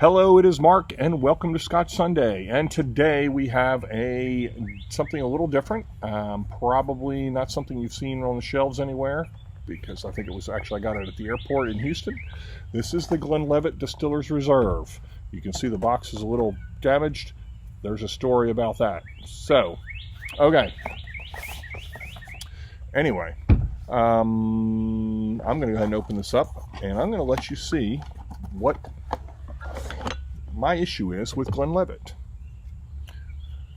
Hello, it is Mark, and welcome to Scotch Sunday. And today we have something a little different. Probably not something you've seen on the shelves anywhere, because I think it was actually I got it at the airport in Houston. This is the Glenlivet Distiller's Reserve. You can see the box is a little damaged. There's a story about that. So, okay. Anyway, I'm going to go ahead and open this up, and I'm going to let you see what my issue is with Glenlivet.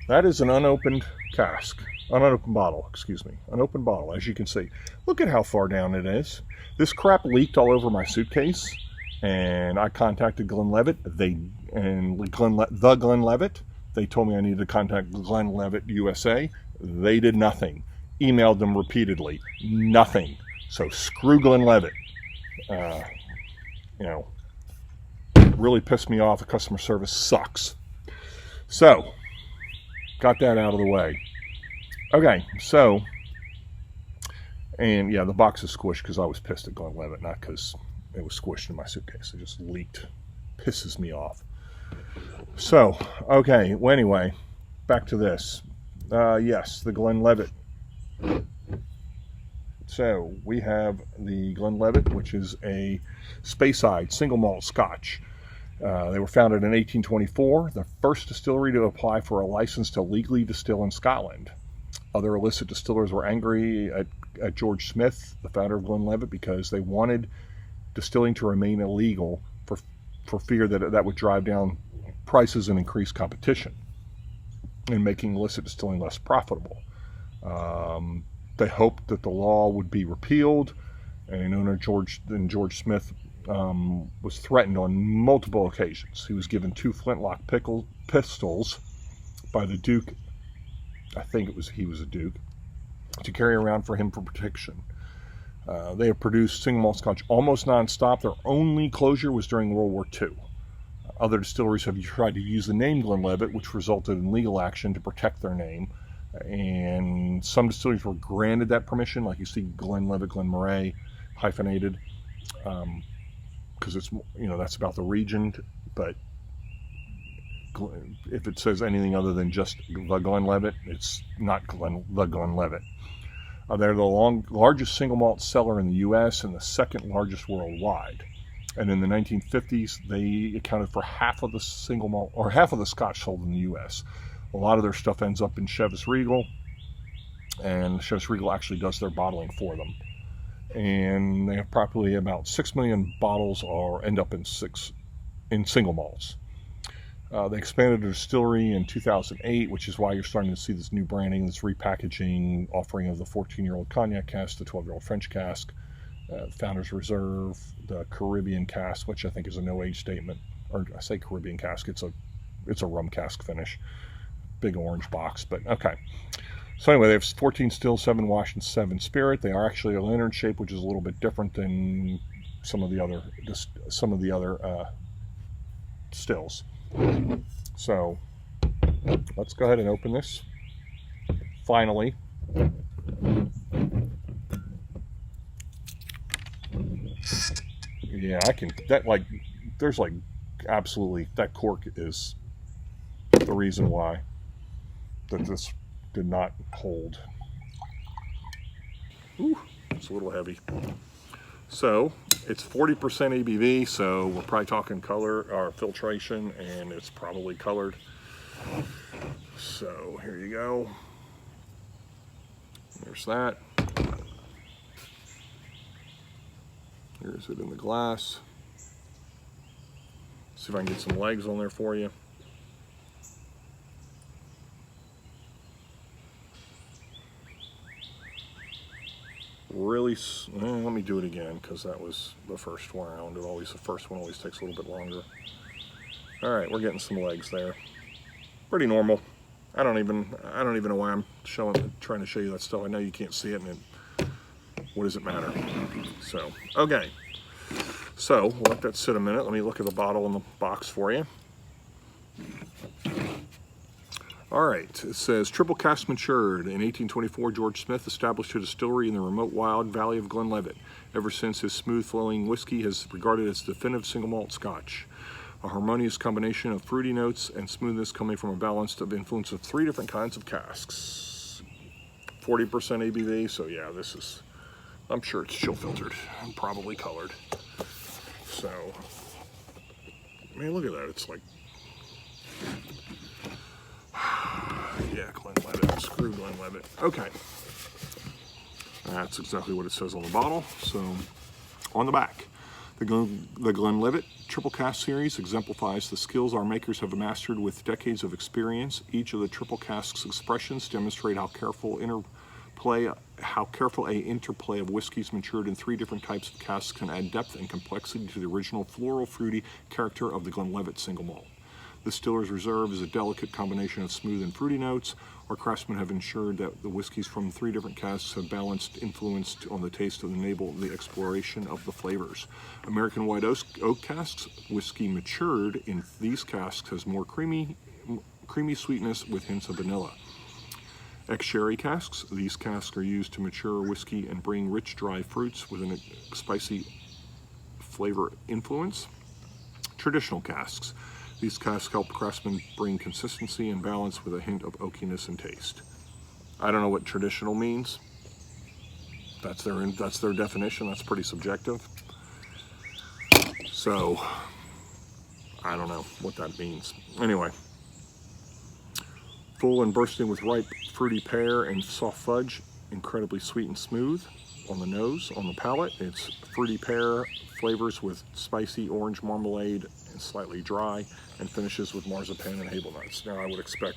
That is an unopened bottle, unopened bottle, as you can see. Look at how far down it is. This crap leaked all over my suitcase, and I contacted Glenlivet. The Glenlivet. They told me I needed to contact Glenlivet USA. They did nothing. Emailed them repeatedly. Nothing. So screw Glenlivet. Really pissed me off. The customer service sucks. So, got that out of the way. Okay, so, and yeah, the box is squished because I was pissed at Glenlivet, not because it was squished in my suitcase. It just leaked. Pisses me off. So, okay, well, anyway, back to this. Yes, the Glenlivet. So, we have the Glenlivet, which is a Speyside single malt Scotch. They were founded in 1824, the first distillery to apply for a license to legally distill in Scotland. Other illicit distillers were angry at George Smith, the founder of Glenlivet, because they wanted distilling to remain illegal for fear that would drive down prices and increase competition and making illicit distilling less profitable. They hoped that the law would be repealed, and owner George Smith was threatened on multiple occasions. He was given 2 flintlock pistols by the Duke. I think he was a Duke, to carry around for him for protection. They have produced single malt Scotch almost non-stop. Their only closure was during World War II. Other distilleries have tried to use the name Glenlivet, which resulted in legal action to protect their name. And some distilleries were granted that permission, like you see Glenlivet, Glenmorangie, hyphenated. Because it's, that's about the region, but if it says anything other than just the Glenlivet, it's not the Glenlivet. They're the largest single malt seller in the U.S. and the second largest worldwide. And in the 1950s, they accounted for half of the single malt, or half of the Scotch sold in the U.S. A lot of their stuff ends up in Chivas Regal, and Chivas Regal actually does their bottling for them. And they have probably about 6 million bottles end up in single malts. They expanded their distillery in 2008, which is why you're starting to see this new branding, this repackaging, offering of the 14-year-old cognac cask, the 12-year-old French cask, Founder's Reserve, the Caribbean cask, which I think is a no-age statement. Or I say Caribbean cask, it's a rum cask finish. Big orange box, but okay. So anyway, they have 14 still, 7 wash, and 7 spirit. They are actually a lantern shape, which is a little bit different than some of the other stills. So let's go ahead and open this. Finally. Yeah, absolutely, that cork is the reason why that this did not hold. Ooh, it's a little heavy. So it's 40% ABV, so we're probably talking color or filtration, and it's probably colored. So here you go. There's that. Here's it in the glass. See if I can get some legs on there for you. Really, let me do it again, because that was the first round. The first one always takes a little bit longer. All right, we're getting some legs there. Pretty normal. I don't even know why I'm trying to show you that stuff. I know you can't see it, and what does it matter? So, okay. So we'll let that sit a minute. Let me look at the bottle and the box for you. All right, it says, triple cask matured. In 1824, George Smith established a distillery in the remote wild valley of Glenlivet. Ever since, his smooth-flowing whiskey has regarded as definitive single malt Scotch. A harmonious combination of fruity notes and smoothness coming from a balance of influence of 3 different kinds of casks. 40% ABV, so yeah, this is, I'm sure it's chill filtered and probably colored. So, I mean, look at that, it's like, yeah, Glenlivet, screw Glenlivet. Okay, that's exactly what it says on the bottle. So, on the back, the Glenlivet Triple Cask series exemplifies the skills our makers have mastered with decades of experience. Each of the Triple Cask's expressions demonstrate how careful a interplay of whiskeys matured in 3 different types of casks can add depth and complexity to the original floral fruity character of the Glenlivet single malt. The Distiller's Reserve is a delicate combination of smooth and fruity notes. Our craftsmen have ensured that the whiskeys from 3 different casks have balanced influence on the taste and enable the exploration of the flavors. American white oak casks, whiskey matured in these casks has more creamy sweetness with hints of vanilla. Ex-sherry casks, these casks are used to mature whiskey and bring rich dry fruits with a spicy flavor influence. Traditional casks. These casks help craftsmen bring consistency and balance with a hint of oakiness and taste. I don't know what traditional means. That's their definition. That's pretty subjective. So, I don't know what that means. Anyway, full and bursting with ripe, fruity pear and soft fudge, incredibly sweet and smooth on the nose. On the palate, it's fruity pear flavors with spicy orange marmalade and slightly dry, and finishes with marzipan and hazelnuts. Now, I would expect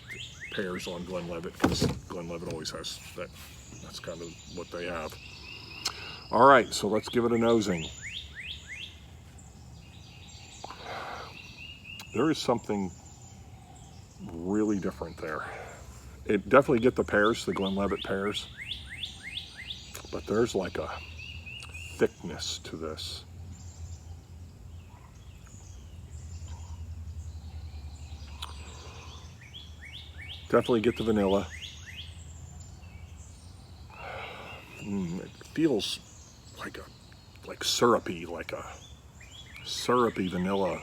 pears on Glenlivet because Glenlivet always has that. That's kind of what they have. All right, so let's give it a nosing. There is something really different there. It definitely get the pears, the Glenlivet pears, but there's like a thickness to this. Definitely get the vanilla. It feels like syrupy, like a syrupy vanilla.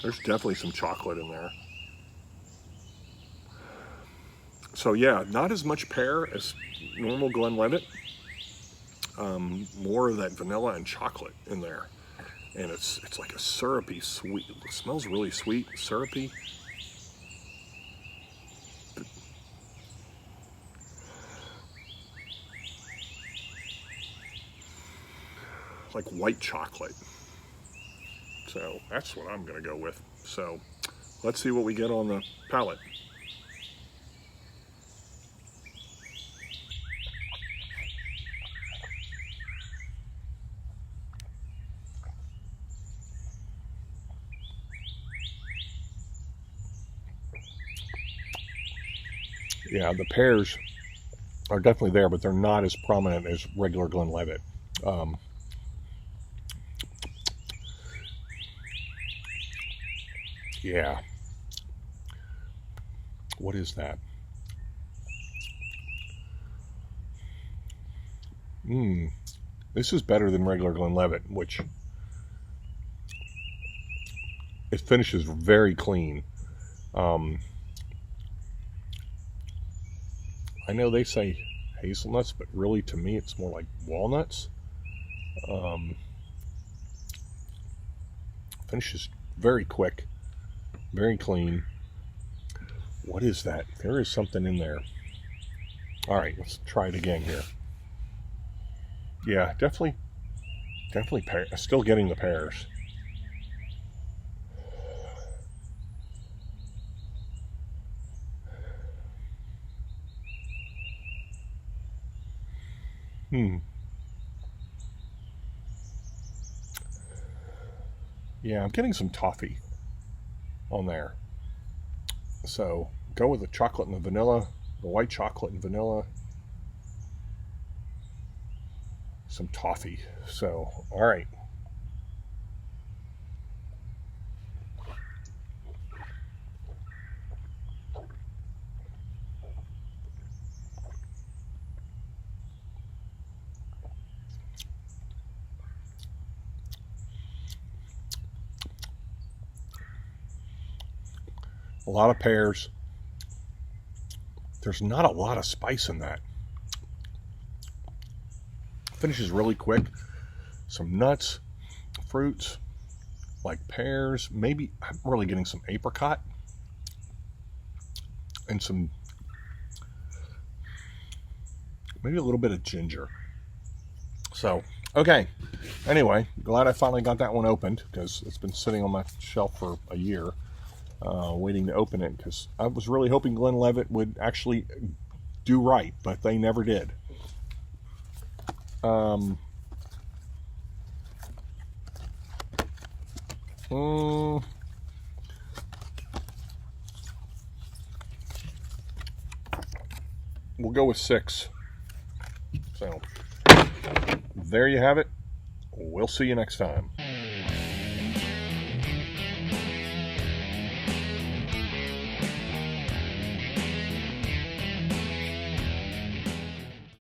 There's definitely some chocolate in there. So yeah, not as much pear as normal Glenlivet. More of that vanilla and chocolate in there. And it's like a syrupy sweet. It smells really sweet, syrupy. Like white chocolate. So that's what I'm going to go with. So let's see what we get on the palate. Yeah, the pears are definitely there, but they're not as prominent as regular Glenlivet. Yeah. What is that? This is better than regular Glenlivet, which it finishes very clean. I know they say hazelnuts, but really to me it's more like walnuts. Finishes very quick, very clean. What is that? There is something in there. All right, let's try it again here. Yeah, definitely pear. Still getting the pears. Yeah, I'm getting some toffee on there. So go with the chocolate and the vanilla, the white chocolate and vanilla, some toffee. So, all right. A lot of pears. There's not a lot of spice in that. Finishes really quick. Some nuts, fruits, like pears. Maybe I'm really getting some apricot and some, maybe a little bit of ginger. So, okay. Anyway, glad I finally got that one opened, because it's been sitting on my shelf for a year, waiting to open it, because I was really hoping Glenlivet would actually do right, but they never did. We'll go with 6. So, there you have it. We'll see you next time.